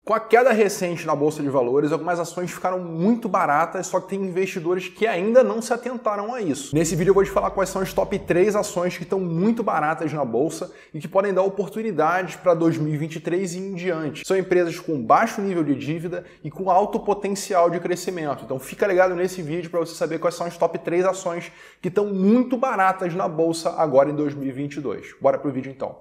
Com a queda recente na Bolsa de Valores, algumas ações ficaram muito baratas, só que tem investidores que ainda não se atentaram a isso. Nesse vídeo eu vou te falar quais são as top 3 ações que estão muito baratas na Bolsa e que podem dar oportunidades para 2023 e em diante. São empresas com baixo nível de dívida e com alto potencial de crescimento. Então fica ligado nesse vídeo para você saber quais são as top 3 ações que estão muito baratas na Bolsa agora em 2022. Bora pro vídeo então.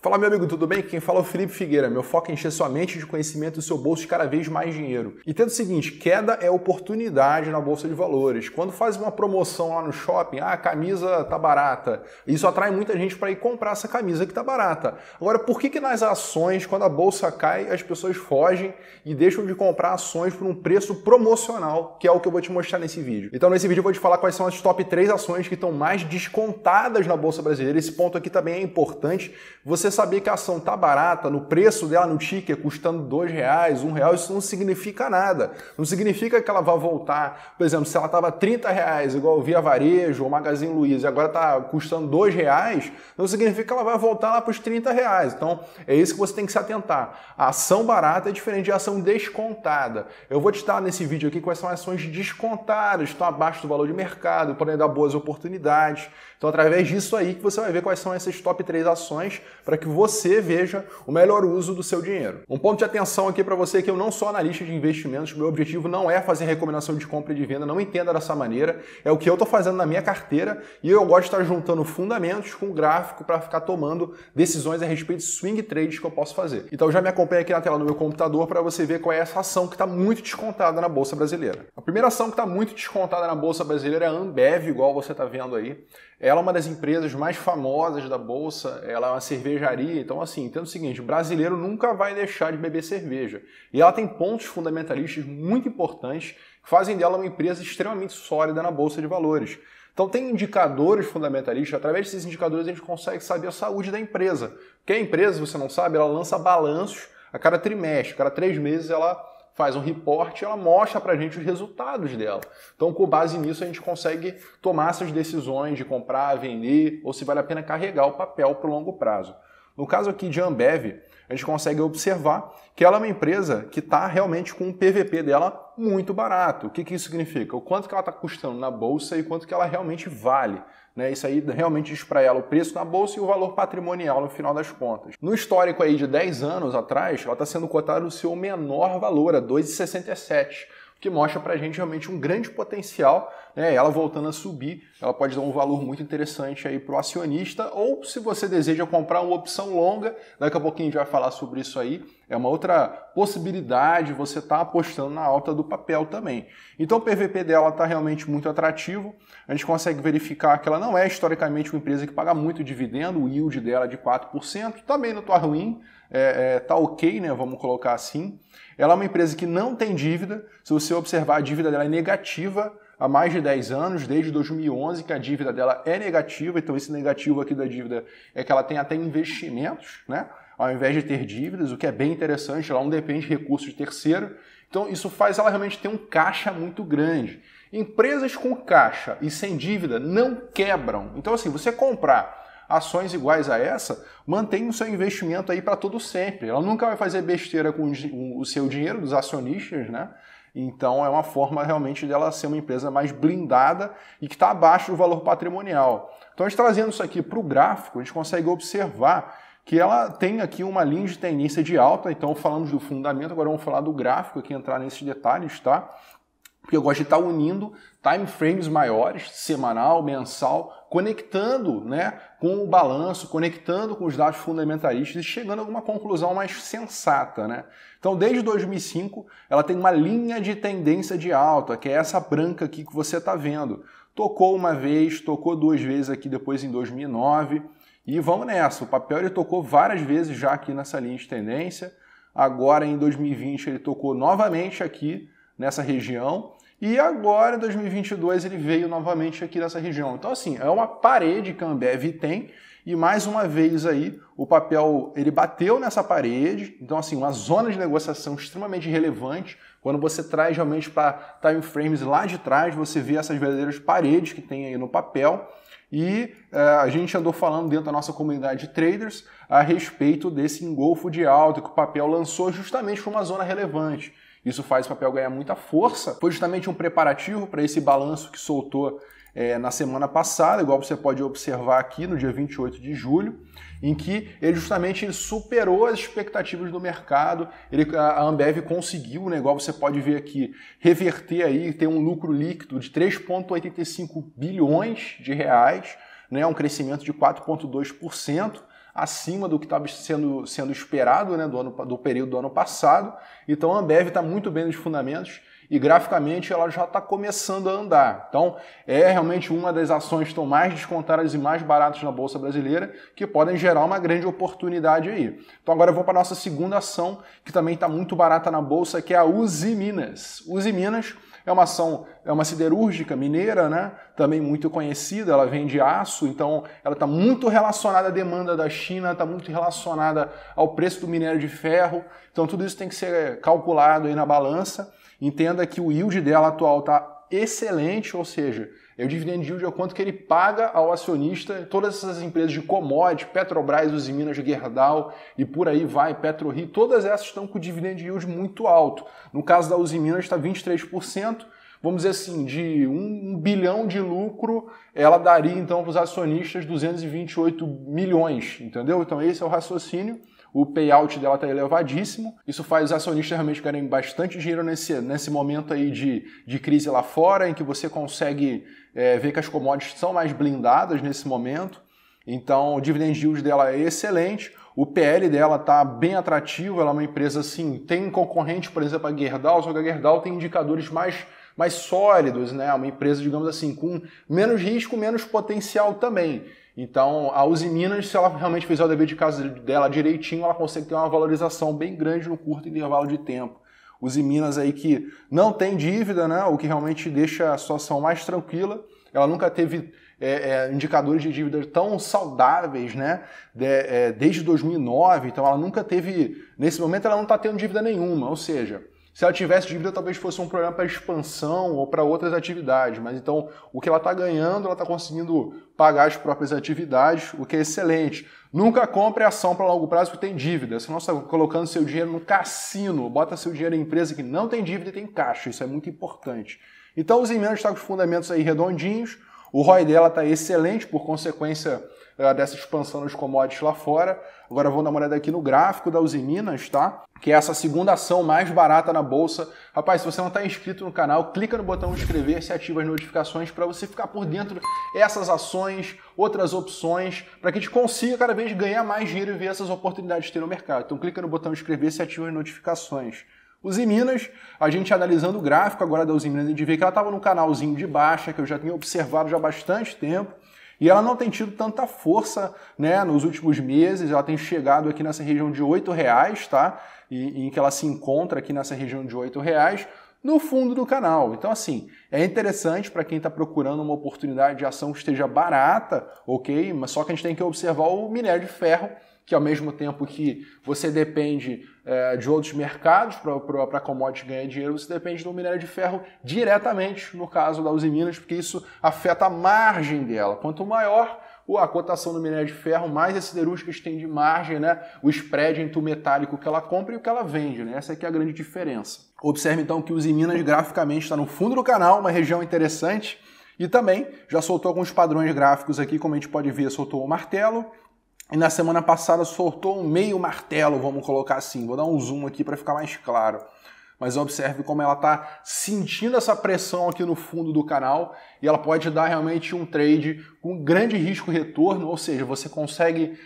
Fala meu amigo, tudo bem? Quem fala é o Felipe Figueira. Meu foco é encher sua mente de conhecimento e seu bolso de cada vez mais dinheiro. Entenda o seguinte, queda é oportunidade na Bolsa de Valores. Quando faz uma promoção lá no shopping, a camisa tá barata, isso atrai muita gente para ir comprar essa camisa que tá barata. Agora, por que nas ações, quando a Bolsa cai, as pessoas fogem e deixam de comprar ações por um preço promocional, que é o que eu vou te mostrar nesse vídeo. Então nesse vídeo eu vou te falar quais são as top 3 ações que estão mais descontadas na Bolsa Brasileira. Esse ponto aqui também é importante. Você saber que a ação tá barata, no preço dela no ticker custando R$2, R$1, isso não significa nada. Não significa que ela vai voltar. Por exemplo, se ela estava R$30, igual Via Varejo ou Magazine Luiza, e agora está custando R$2, não significa que ela vai voltar lá para os R$30. Então, é isso que você tem que se atentar. A ação barata é diferente de ação descontada. Eu vou te dar nesse vídeo aqui quais são as ações descontadas, estão abaixo do valor de mercado, podem dar boas oportunidades. Então, através disso aí que você vai ver quais são essas top 3 ações para que você veja o melhor uso do seu dinheiro. Um ponto de atenção aqui para você é que eu não sou analista de investimentos, meu objetivo não é fazer recomendação de compra e de venda, não entenda dessa maneira, é o que eu estou fazendo na minha carteira e eu gosto de estar juntando fundamentos com gráfico para ficar tomando decisões a respeito de swing trades que eu posso fazer. Então já me acompanha aqui na tela do meu computador para você ver qual é essa ação que está muito descontada na Bolsa Brasileira. A primeira ação que está muito descontada na Bolsa Brasileira é a Ambev, igual você está vendo aí. Ela é uma das empresas mais famosas da Bolsa, ela é uma cervejaria, então assim, entenda o seguinte, o brasileiro nunca vai deixar de beber cerveja. E ela tem pontos fundamentalistas muito importantes que fazem dela uma empresa extremamente sólida na Bolsa de Valores. Então tem indicadores fundamentalistas, através desses indicadores a gente consegue saber a saúde da empresa. Porque a empresa, se você não sabe, ela lança balanços a cada trimestre, a cada 3 meses ela faz um report e ela mostra pra gente os resultados dela. Então, com base nisso, a gente consegue tomar essas decisões de comprar, vender, ou se vale a pena carregar o papel para o longo prazo. No caso aqui de Ambev, a gente consegue observar que ela é uma empresa que está realmente com o PVP dela muito barato. O que isso significa? O quanto que ela está custando na bolsa e quanto que ela realmente vale. Isso aí realmente diz para ela o preço na bolsa e o valor patrimonial no final das contas. No histórico aí de 10 anos atrás, ela está sendo cotada no seu menor valor, a 2,67, o que mostra para a gente realmente um grande potencial, ela voltando a subir, ela pode dar um valor muito interessante aí para o acionista, ou se você deseja comprar uma opção longa, daqui a pouquinho a gente vai falar sobre isso aí, é uma outra possibilidade, você está apostando na alta do papel também. Então o PVP dela está realmente muito atrativo, a gente consegue verificar que ela não é historicamente uma empresa que paga muito dividendo, o yield dela é de 4%, também não está ruim, está ok, vamos colocar assim. Ela é uma empresa que não tem dívida, se você observar a dívida dela é negativa há mais de 10 anos, desde 2011 que a dívida dela é negativa, então esse negativo aqui da dívida é que ela tem até investimentos, ao invés de ter dívidas, o que é bem interessante, ela não depende de recursos de terceiro, então isso faz ela realmente ter um caixa muito grande. Empresas com caixa e sem dívida não quebram, então assim, você comprar ações iguais a essa, mantém o seu investimento aí para todo sempre. Ela nunca vai fazer besteira com o seu dinheiro dos acionistas, Então é uma forma realmente dela ser uma empresa mais blindada e que está abaixo do valor patrimonial. Então a gente trazendo isso aqui para o gráfico, a gente consegue observar que ela tem aqui uma linha de tendência de alta, então falamos do fundamento, agora vamos falar do gráfico aqui, entrar nesses detalhes, tá? Porque eu gosto de estar unindo time frames maiores, semanal, mensal, conectando com o balanço, conectando com os dados fundamentalistas e chegando a alguma conclusão mais sensata. Então, desde 2005, ela tem uma linha de tendência de alta, que é essa branca aqui que você está vendo. Tocou uma vez, tocou 2 vezes aqui depois em 2009 e vamos nessa. O papel ele tocou várias vezes já aqui nessa linha de tendência. Agora, em 2020, ele tocou novamente aqui nessa região. E agora, em 2022, ele veio novamente aqui nessa região. Então, assim, é uma parede que a Ambev tem e, mais uma vez, aí, o papel ele bateu nessa parede. Então, assim, uma zona de negociação extremamente relevante. Quando você traz realmente para time frames lá de trás, você vê essas verdadeiras paredes que tem aí no papel. E a gente andou falando dentro da nossa comunidade de traders a respeito desse engolfo de alta que o papel lançou justamente para uma zona relevante. Isso faz o papel ganhar muita força. Foi justamente um preparativo para esse balanço que soltou na semana passada, igual você pode observar aqui no dia 28 de julho, em que ele justamente superou as expectativas do mercado. A Ambev conseguiu, né, igual você pode ver aqui, reverter aí, ter um lucro líquido de 3,85 bilhões de reais, né, um crescimento de 4,2%, acima do que estava sendo esperado, né, do período do ano passado. Então a Ambev está muito bem nos fundamentos e graficamente ela já está começando a andar. Então é realmente uma das ações que estão mais descontadas e mais baratas na Bolsa Brasileira, que podem gerar uma grande oportunidade aí. Então agora eu vou para a nossa segunda ação, que também está muito barata na Bolsa, que é a Usiminas. Usiminas é uma ação, é uma siderúrgica mineira, né? Também muito conhecida, ela vende aço, então ela está muito relacionada à demanda da China, está muito relacionada ao preço do minério de ferro, então tudo isso tem que ser calculado aí na balança. Entenda que o yield dela atual está excelente, ou seja, o dividend yield é o quanto que ele paga ao acionista. Todas essas empresas de commodity, Petrobras, Usiminas, Gerdau e por aí vai, PetroRio, todas essas estão com dividend yield muito alto. No caso da Usiminas está 23%, vamos dizer assim, de 1 bilhão de lucro, ela daria então para os acionistas 228 milhões, entendeu? Então esse é o raciocínio. O payout dela está elevadíssimo, isso faz os acionistas realmente ganharem bastante dinheiro nesse momento aí de crise lá fora, em que você consegue ver que as commodities são mais blindadas nesse momento. Então o dividend yield dela é excelente, o PL dela está bem atrativo, ela é uma empresa assim, tem concorrente, por exemplo, a Gerdau, só que a Gerdau tem indicadores mais sólidos, né? Uma empresa, digamos assim, com menos risco, menos potencial também. Então, a Usiminas, se ela realmente fizer o dever de casa dela direitinho, ela consegue ter uma valorização bem grande no curto intervalo de tempo. Usiminas aí que não tem dívida, né? O que realmente deixa a situação mais tranquila. Ela nunca teve indicadores de dívida tão saudáveis, né? Desde 2009, então ela nunca teve, nesse momento ela não está tendo dívida nenhuma, ou seja, se ela tivesse dívida, talvez fosse um problema para expansão ou para outras atividades. Mas então, o que ela está ganhando, ela está conseguindo pagar as próprias atividades, o que é excelente. Nunca compre ação para longo prazo que tem dívida. Você não está colocando seu dinheiro no cassino. Bota seu dinheiro em empresa que não tem dívida e tem caixa. Isso é muito importante. Então, os Usiminas está com os fundamentos aí redondinhos. O ROI dela está excelente por consequência dessa expansão dos commodities lá fora. Agora vamos dar uma olhada aqui no gráfico da Usiminas, tá? Que é essa segunda ação mais barata na Bolsa. Rapaz, se você não está inscrito no canal, clica no botão inscrever-se e ativa as notificações para você ficar por dentro dessas ações, outras opções, para que a gente consiga cada vez ganhar mais dinheiro e ver essas oportunidades de ter no mercado. Então clica no botão inscrever-se e ativa as notificações. Usiminas, a gente analisando o gráfico agora da Usiminas, a gente vê que ela estava no canalzinho de baixa, que eu já tinha observado já há bastante tempo, e ela não tem tido tanta força, né, nos últimos meses. Ela tem chegado aqui nessa região de R$8, tá? E em que ela se encontra aqui nessa região de R$8 no fundo do canal. Então, assim, é interessante para quem está procurando uma oportunidade de ação que esteja barata, ok? Mas só que a gente tem que observar o minério de ferro, que ao mesmo tempo que você depende de outros mercados para commodity ganhar dinheiro, você depende do minério de ferro diretamente, no caso da Usiminas, porque isso afeta a margem dela. Quanto maior a cotação do minério de ferro, mais as siderúrgicas têm de margem, né? O spread entre o metálico que ela compra e o que ela vende, né? Essa aqui é a grande diferença. Observe então que o Usiminas graficamente está no fundo do canal, uma região interessante, e também já soltou alguns padrões gráficos aqui, como a gente pode ver, soltou o martelo, e na semana passada soltou um meio martelo, vamos colocar assim. Vou dar um zoom aqui para ficar mais claro. Mas observe como ela está sentindo essa pressão aqui no fundo do canal e ela pode dar realmente um trade com grande risco-retorno, ou seja, você consegue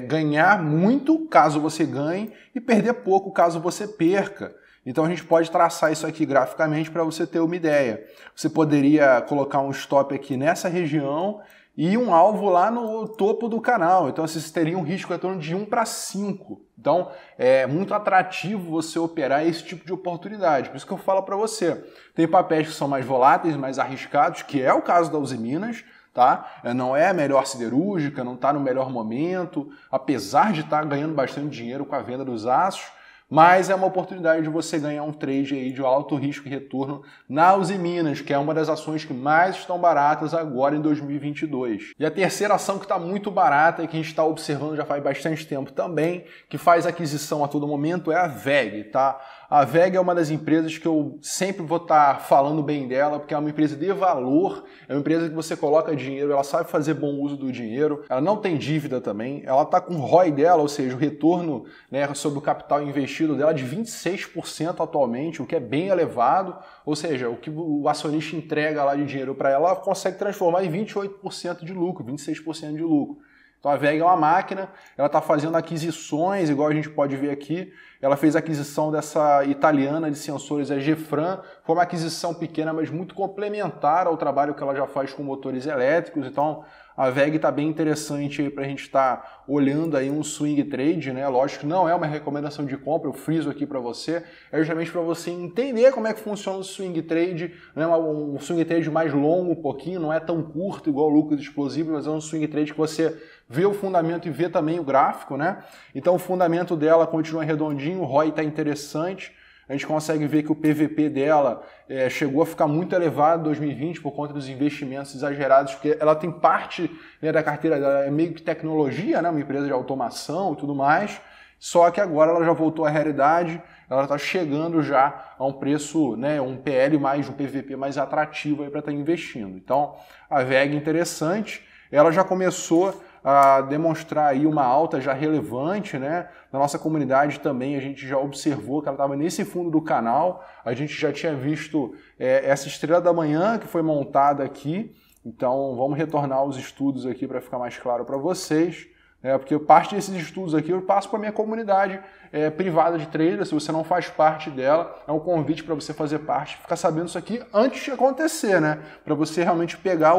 ganhar muito caso você ganhe e perder pouco caso você perca. Então a gente pode traçar isso aqui graficamente para você ter uma ideia. Você poderia colocar um stop aqui nessa região e um alvo lá no topo do canal. Então vocês teriam um risco retorno de 1 para 5. Então é muito atrativo você operar esse tipo de oportunidade. Por isso que eu falo para você. Tem papéis que são mais voláteis, mais arriscados, que é o caso da Usiminas, tá? Não é a melhor siderúrgica, não está no melhor momento, apesar de estar ganhando bastante dinheiro com a venda dos aços. mas é uma oportunidade de você ganhar um trade aí de alto risco e retorno na Usiminas, que é uma das ações que mais estão baratas agora em 2022. E a terceira ação que está muito barata e que a gente está observando já faz bastante tempo também, que faz aquisição a todo momento, é a VEG, tá? A VEG é uma das empresas que eu sempre vou estar falando bem dela, porque é uma empresa de valor, é uma empresa que você coloca dinheiro, ela sabe fazer bom uso do dinheiro, ela não tem dívida também, ela está com o ROI dela, ou seja, o retorno, né, sobre o capital investido dela de 26% atualmente, o que é bem elevado, ou seja, o que o acionista entrega lá de dinheiro para ela consegue transformar em 28% de lucro, 26% de lucro. Então a VEG é uma máquina, ela está fazendo aquisições, igual a gente pode ver aqui. Ela fez a aquisição dessa italiana de sensores, a Gefran. Foi uma aquisição pequena, mas muito complementar ao trabalho que ela já faz com motores elétricos. Então a VEG está bem interessante para a gente estar olhando aí um swing trade, né? Lógico que não é uma recomendação de compra, eu friso aqui para você. É justamente para você entender como é que funciona o swing trade, né? Um swing trade mais longo um pouquinho, não é tão curto igual o lucro explosivo, mas é um swing trade que você vê o fundamento e vê também o gráfico, né? Então o fundamento dela continua redondinho, o ROI está interessante. A gente consegue ver que o PVP dela chegou a ficar muito elevado em 2020 por conta dos investimentos exagerados, porque ela tem parte, né, da carteira dela, é meio que tecnologia, né, uma empresa de automação e tudo mais, só que agora ela já voltou à realidade, ela está chegando já a um preço, né, um PL mais, um PVP mais atrativo para estar investindo. Então a VEG é interessante, ela já começou a demonstrar aí uma alta já relevante, né? Na nossa comunidade também a gente já observou que ela estava nesse fundo do canal, a gente já tinha visto essa estrela da manhã que foi montada aqui, então vamos retornar aos estudos aqui para ficar mais claro para vocês. Porque parte desses estudos aqui eu passo para a minha comunidade privada de traders. Se você não faz parte dela, é um convite para você fazer parte, ficar sabendo isso aqui antes de acontecer, né? Para você realmente pegar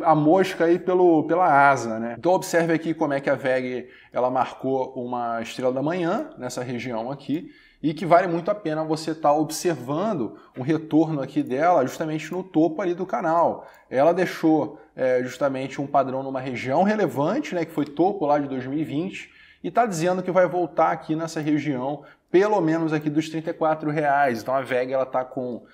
a mosca aí pela asa, né? Então observe aqui como é que a VEG ela marcou uma estrela da manhã nessa região aqui, e que vale muito a pena você estar observando um retorno aqui dela justamente no topo ali do canal. Ela deixou justamente um padrão numa região relevante, né, que foi topo lá de 2020, e está dizendo que vai voltar aqui nessa região, pelo menos aqui dos R$34. Então a VEG ela está com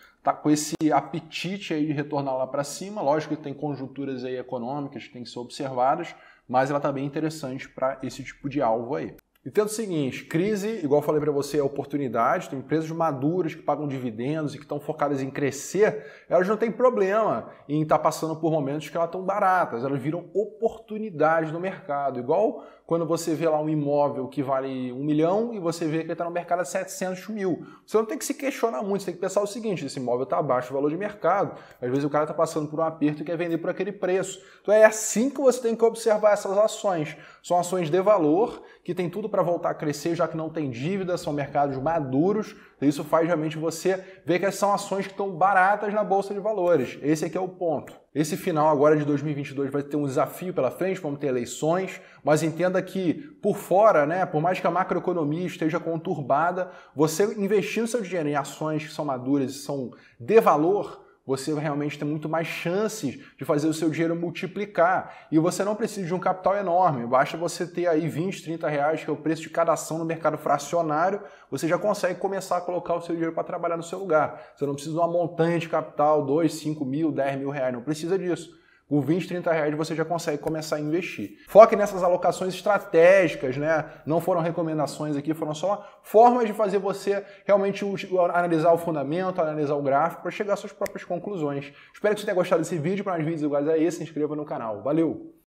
esse apetite aí de retornar lá para cima. Lógico que tem conjunturas aí econômicas que tem que ser observadas, mas ela está bem interessante para esse tipo de alvo aí. Entenda o seguinte, crise, igual eu falei para você, é oportunidade, tem empresas maduras que pagam dividendos e que estão focadas em crescer, elas não têm problema em estar passando por momentos que elas estão baratas, elas viram oportunidades no mercado, igual quando você vê lá um imóvel que vale 1 milhão e você vê que ele está no mercado a 700 mil. Você não tem que se questionar muito, você tem que pensar o seguinte, esse imóvel está abaixo do valor de mercado, às vezes o cara está passando por um aperto e quer vender por aquele preço. Então é assim que você tem que observar essas ações. São ações de valor, que tem tudo para voltar a crescer, já que não tem dívida, são mercados maduros, isso faz realmente você ver que são ações que estão baratas na Bolsa de Valores. Esse aqui é o ponto. Esse final agora de 2022 vai ter um desafio pela frente, vamos ter eleições, mas entenda que por fora, né, por mais que a macroeconomia esteja conturbada, você investindo seu dinheiro em ações que são maduras e são de valor, você realmente tem muito mais chances de fazer o seu dinheiro multiplicar. E você não precisa de um capital enorme, basta você ter aí 20, 30 reais, que é o preço de cada ação no mercado fracionário, você já consegue começar a colocar o seu dinheiro para trabalhar no seu lugar. Você não precisa de uma montanha de capital, 2, 5 mil, 10 mil reais, não precisa disso. Com 20, 30 reais você já consegue começar a investir. Foque nessas alocações estratégicas, né? Não foram recomendações aqui, foram só formas de fazer você realmente analisar o fundamento, analisar o gráfico para chegar às suas próprias conclusões. Espero que você tenha gostado desse vídeo. Para mais vídeos iguais a esse, se inscreva no canal. Valeu!